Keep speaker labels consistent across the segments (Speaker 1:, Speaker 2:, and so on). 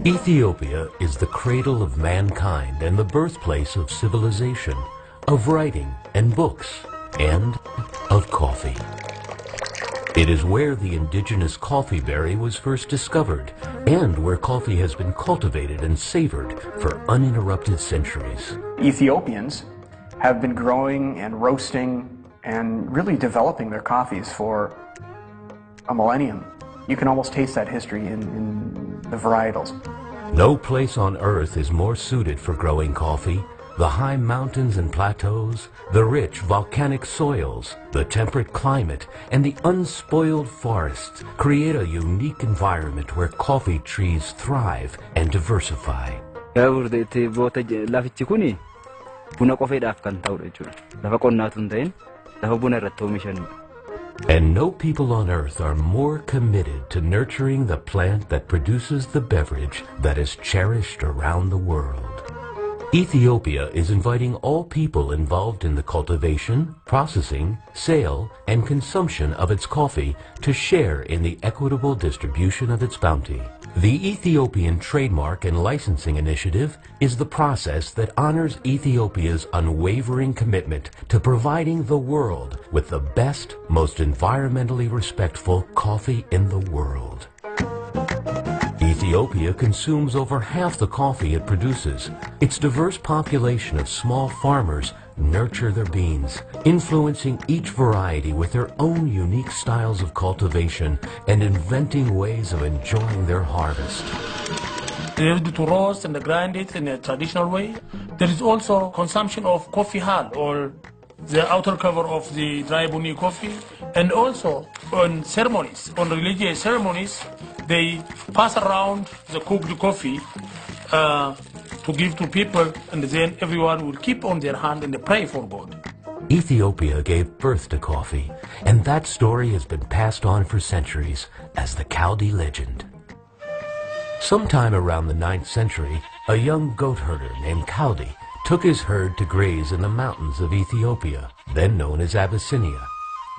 Speaker 1: Ethiopia is the cradle of mankind and the birthplace of civilization, of writing and books, and of coffee. It is where the indigenous coffee berry was first discovered and where coffee has been cultivated and savored for uninterrupted centuries.
Speaker 2: Ethiopians have been growing and roasting and really developing their coffees for a millennium. You can almost taste that history in the varietals.
Speaker 1: No place on earth is more suited for growing coffee. The high mountains and plateaus, the rich volcanic soils, the temperate climate, and the unspoiled forests create a unique environment where coffee trees thrive and diversify.
Speaker 3: Lafichi kuni buna qofeedhaaf kan ta'udha jechuudha. Lafa qonnaatu hin ta'in lafa buna irratti oomishanidha.
Speaker 1: And no people on earth are more committed to nurturing the plant that produces the beverage that is cherished around the world. Ethiopia is inviting all people involved in the cultivation, processing, sale, and consumption of its coffee to share in the equitable distribution of its bounty. The Ethiopian Trademark and Licensing Initiative is the process that honors Ethiopia's unwavering commitment to providing the world with the best, most environmentally respectful coffee in the world. Ethiopia consumes over half the coffee it produces. Its diverse population of small farmers nurture their beans, influencing each variety with their own unique styles of cultivation and inventing ways of enjoying their harvest.
Speaker 4: They have to roast and grind it in a traditional way. There is also consumption of coffee hull, or the outer cover of the dry buni coffee, and also on ceremonies, on religious ceremonies, they pass around the cooked coffee to give to people, and then everyone will keep on their hand and pray for God.
Speaker 1: Ethiopia gave birth to coffee, and that story has been passed on for centuries as the Chaldee legend. Sometime around the 9th century, a young goat herder named Chaldee took his herd to graze in the mountains of Ethiopia, then known as Abyssinia.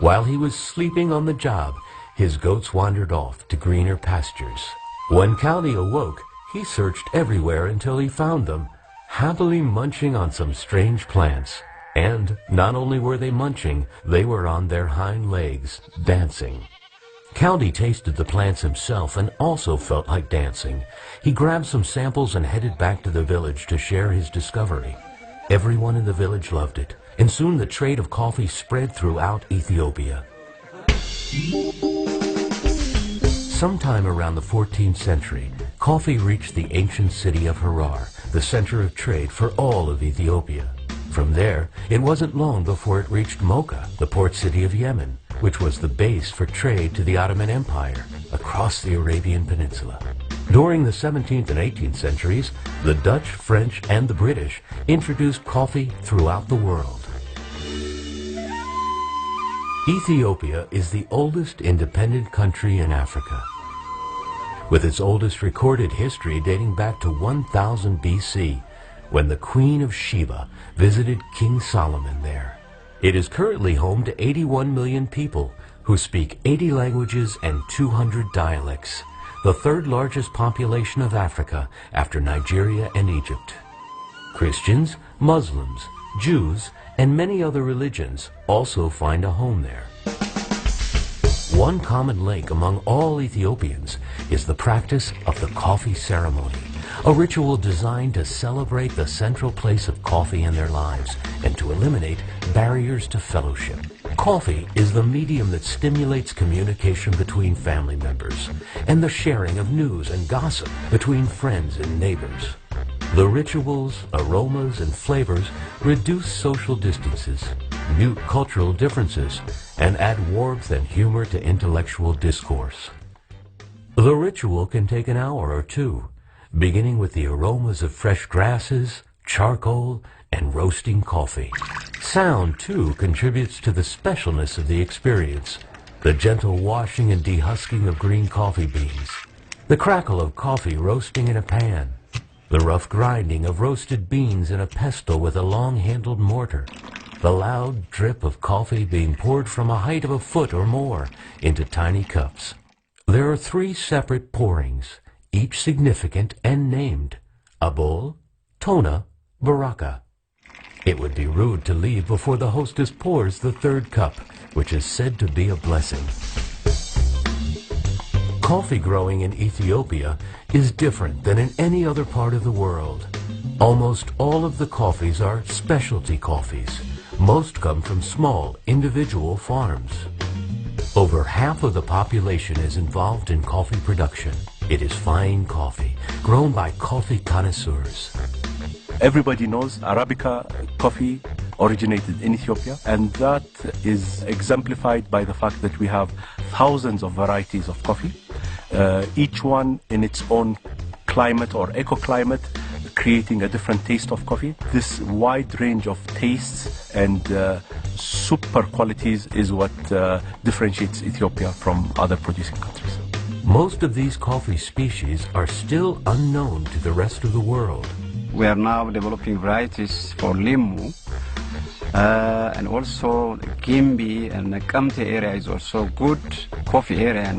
Speaker 1: While he was sleeping on the job, his goats wandered off to greener pastures. When Chaldee awoke, he searched everywhere until he found them, happily munching on some strange plants. And not only were they munching, they were on their hind legs, dancing. Chaldee tasted the plants himself and also felt like dancing. He grabbed some samples and headed back to the village to share his discovery. Everyone in the village loved it, and soon the trade of coffee spread throughout Ethiopia. Sometime around the 14th century, coffee reached the ancient city of Harar, the center of trade for all of Ethiopia. From there, it wasn't long before it reached Mocha, the port city of Yemen, which was the base for trade to the Ottoman Empire across the Arabian Peninsula. During the 17th and 18th centuries, the Dutch, French, and the British introduced coffee throughout the world. Ethiopia is the oldest independent country in Africa, with its oldest recorded history dating back to 1000 BC, when the Queen of Sheba visited King Solomon there. It is currently home to 81 million people who speak 80 languages and 200 dialects, the third largest population of Africa after Nigeria and Egypt. Christians, Muslims, Jews, and many other religions also find a home there. One common link among all Ethiopians is the practice of the coffee ceremony, a ritual designed to celebrate the central place of coffee in their lives and to eliminate barriers to fellowship. Coffee is the medium that stimulates communication between family members and the sharing of news and gossip between friends and neighbors. The rituals, aromas, and flavors reduce social distances, mute cultural differences, and add warmth and humor to intellectual discourse. The ritual can take an hour or two, beginning with the aromas of fresh grasses, charcoal, and roasting coffee. Sound, too, contributes to the specialness of the experience. The gentle washing and dehusking of green coffee beans, the crackle of coffee roasting in a pan, the rough grinding of roasted beans in a pestle with a long-handled mortar, the loud drip of coffee being poured from a height of a foot or more into tiny cups. There are 3 separate pourings, each significant and named: Abol, Tona, Baraka. It would be rude to leave before the hostess pours the third cup, which is said to be a blessing. Coffee growing in Ethiopia is different than in any other part of the world. Almost all of the coffees are specialty coffees. Most come from small, individual farms. Over half of the population is involved in coffee production. It is fine coffee, grown by coffee connoisseurs.
Speaker 5: Everybody knows Arabica coffee originated in Ethiopia, and that is exemplified by the fact that we have thousands of varieties of coffee, each one in its own climate or eco-climate, creating a different taste of coffee. This wide range of tastes and super qualities is what differentiates Ethiopia from other producing countries.
Speaker 1: Most of these coffee species are still unknown to the rest of the world.
Speaker 6: We are now developing varieties for Limu, and also Gimbi and the Kamte area is also good coffee area.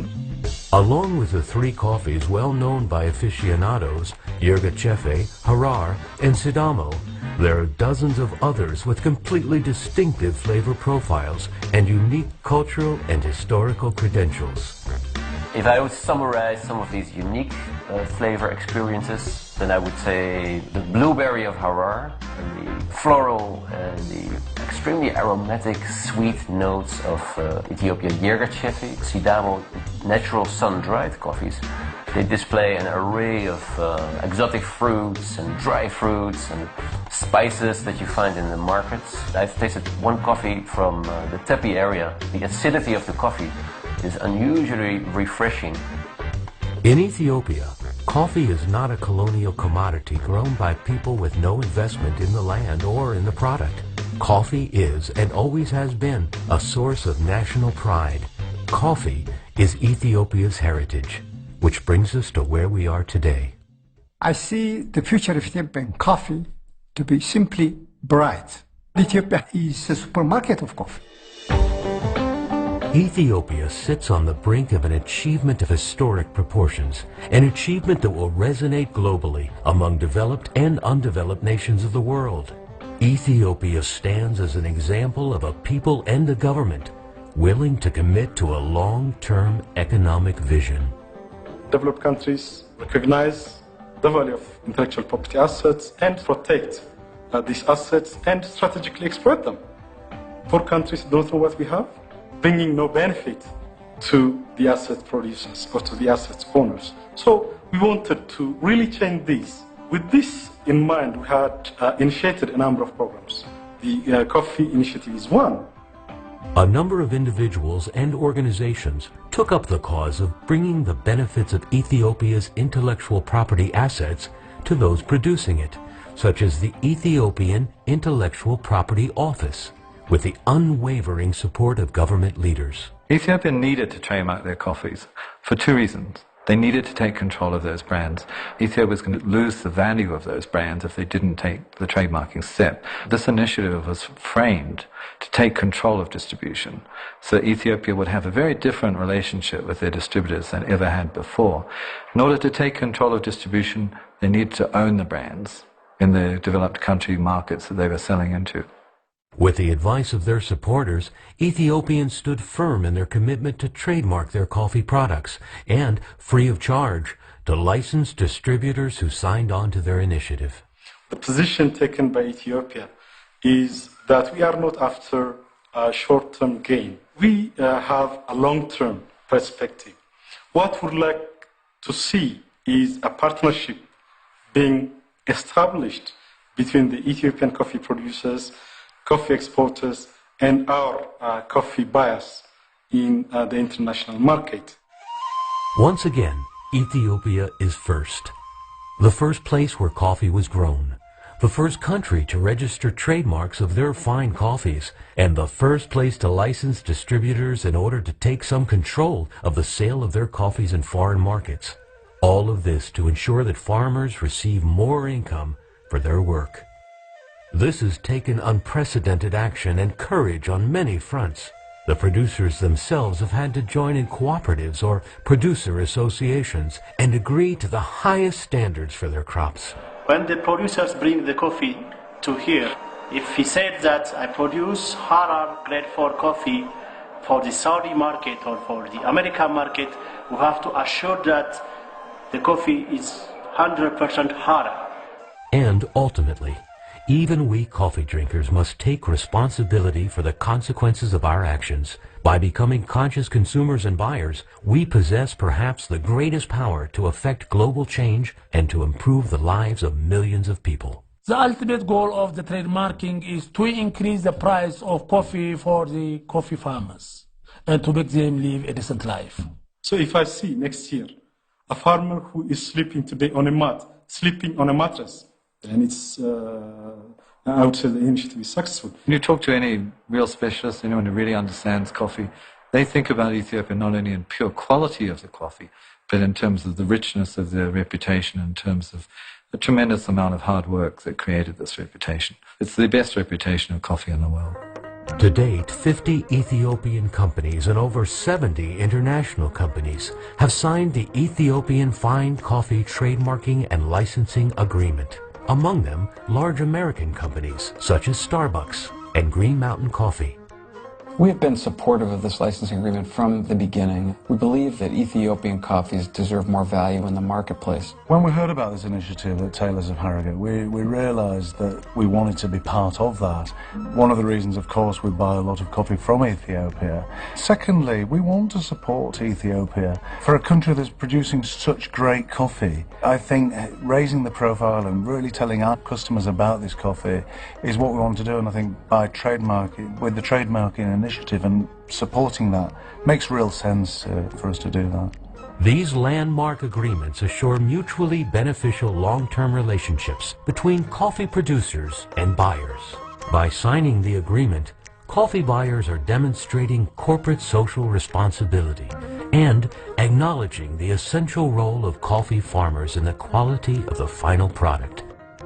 Speaker 1: Along with the three coffees well known by aficionados, Yerga Chefe, Harar, and Sidamo, there are dozens of others with completely distinctive flavor profiles and unique cultural and historical credentials.
Speaker 7: If I would summarize some of these unique flavor experiences, then I would say the blueberry of Harar, and the floral and the extremely aromatic sweet notes of Ethiopia Yerga Chefe, Sidamo natural sun-dried coffees. They display an array of exotic fruits and dry fruits and spices that you find in the markets. I've tasted one coffee from the Tepi area. The acidity of the coffee is unusually refreshing.
Speaker 1: In Ethiopia, coffee is not a colonial commodity grown by people with no investment in the land or in the product. Coffee is, and always has been, a source of national pride. Coffee is Ethiopia's heritage, which brings us to where we are today.
Speaker 8: I see the future of Ethiopian coffee to be simply bright. Ethiopia is a supermarket of coffee.
Speaker 1: Ethiopia sits on the brink of an achievement of historic proportions, an achievement that will resonate globally among developed and undeveloped nations of the world. Ethiopia stands as an example of a people and a government willing to commit to a long-term economic vision.
Speaker 9: Developed countries recognize the value of intellectual property assets and protect these assets and strategically exploit them. Poor countries don't know what we have, bringing no benefit to the asset producers or to the asset owners. So we wanted to really change this. With this in mind, we had initiated a number of programs. The Coffee Initiative is one.
Speaker 1: A number of individuals and organizations took up the cause of bringing the benefits of Ethiopia's intellectual property assets to those producing it, such as the Ethiopian Intellectual Property Office, with the unwavering support of government leaders.
Speaker 10: Ethiopia needed to trademark their coffees for two reasons. They needed to take control of those brands. Ethiopia was going to lose the value of those brands if they didn't take the trademarking step. This initiative was framed to take control of distribution, so Ethiopia would have a very different relationship with their distributors than it ever had before. In order to take control of distribution, they needed to own the brands in the developed country markets that they were selling into.
Speaker 1: With the advice of their supporters, Ethiopians stood firm in their commitment to trademark their coffee products and, free of charge, to license distributors who signed on to their initiative.
Speaker 9: The position taken by Ethiopia is that we are not after a short-term gain. We have a long-term perspective. What we'd like to see is a partnership being established between the Ethiopian coffee producers, coffee exporters, and our coffee buyers in the international market.
Speaker 1: Once again, Ethiopia is first. The first place where coffee was grown, the first country to register trademarks of their fine coffees, and the first place to license distributors in order to take some control of the sale of their coffees in foreign markets. All of this to ensure that farmers receive more income for their work. This has taken unprecedented action and courage on many fronts. The producers themselves have had to join in cooperatives or producer associations and agree to the highest standards for their crops.
Speaker 11: When the producers bring the coffee to here, if he said that I produce Harar grade 4 coffee for the Saudi market or for the American market, we have to assure that the coffee is 100% Harar.
Speaker 1: And ultimately, even we coffee drinkers must take responsibility for the consequences of our actions. By becoming conscious consumers and buyers, we possess perhaps the greatest power to affect global change and to improve the lives of millions of people.
Speaker 4: The ultimate goal of the trademarking is to increase the price of coffee for the coffee farmers and to make them live a decent life.
Speaker 9: So if I see next year a farmer who is sleeping today on a mat, sleeping on a mattress, then it's, I would say the initiative is successful.
Speaker 10: When you talk to any real specialist, anyone who really understands coffee, they think about Ethiopia not only in pure quality of the coffee, but in terms of the richness of their reputation, in terms of the tremendous amount of hard work that created this reputation. It's the best reputation of coffee in the world.
Speaker 1: To date, 50 Ethiopian companies and over 70 international companies have signed the Ethiopian Fine Coffee Trademarking and Licensing Agreement. Among them, large American companies such as Starbucks and Green Mountain Coffee.
Speaker 12: We have been supportive of this licensing agreement from the beginning. We believe that Ethiopian coffees deserve more value in the marketplace.
Speaker 13: When we heard about this initiative at Taylors of Harrogate, we realised that we wanted to be part of that. One of the reasons, of course, we buy a lot of coffee from Ethiopia. Secondly, we want to support Ethiopia. For a country that's producing such great coffee, I think raising the profile and really telling our customers about this coffee is what we want to do, and I think by trademarking, with the trademarking initiative and supporting that, makes real sense for us to do that.
Speaker 1: These landmark agreements assure mutually beneficial long-term relationships between coffee producers and buyers. By signing the agreement, coffee buyers are demonstrating corporate social responsibility and acknowledging the essential role of coffee farmers in the quality of the final product.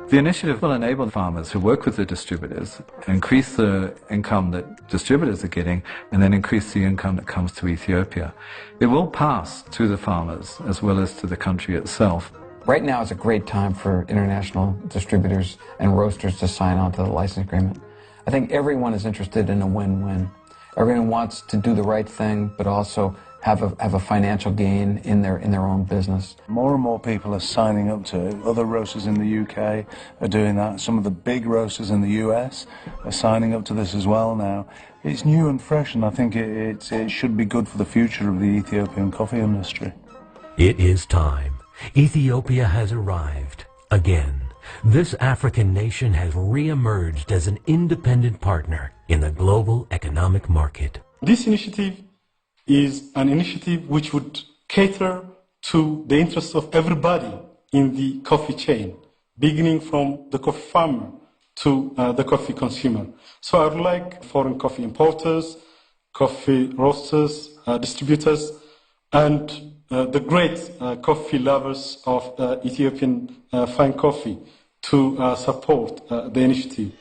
Speaker 10: The initiative will enable farmers who work with the distributors to increase the income that distributors are getting and then increase the income that comes to Ethiopia. It will pass to the farmers as well as to the country itself.
Speaker 12: Right now is a great time for international distributors and roasters to sign on to the license agreement. I think everyone is interested in a win-win. Everyone wants to do the right thing, but also have a financial gain in their own business.
Speaker 13: More and more people are signing up to it. Other roasters in the UK are doing that. Some of the big roasters in the US are signing up to this as well now. It's new and fresh, and I think it should be good for the future of the Ethiopian coffee industry.
Speaker 1: It is time. Ethiopia has arrived again. This African nation has re-emerged as an independent partner in the global economic market.
Speaker 9: This initiative is an initiative which would cater to the interests of everybody in the coffee chain, beginning from the coffee farmer to the coffee consumer. So I would like foreign coffee importers, coffee roasters, distributors, and the great coffee lovers of Ethiopian fine coffee to support the initiative.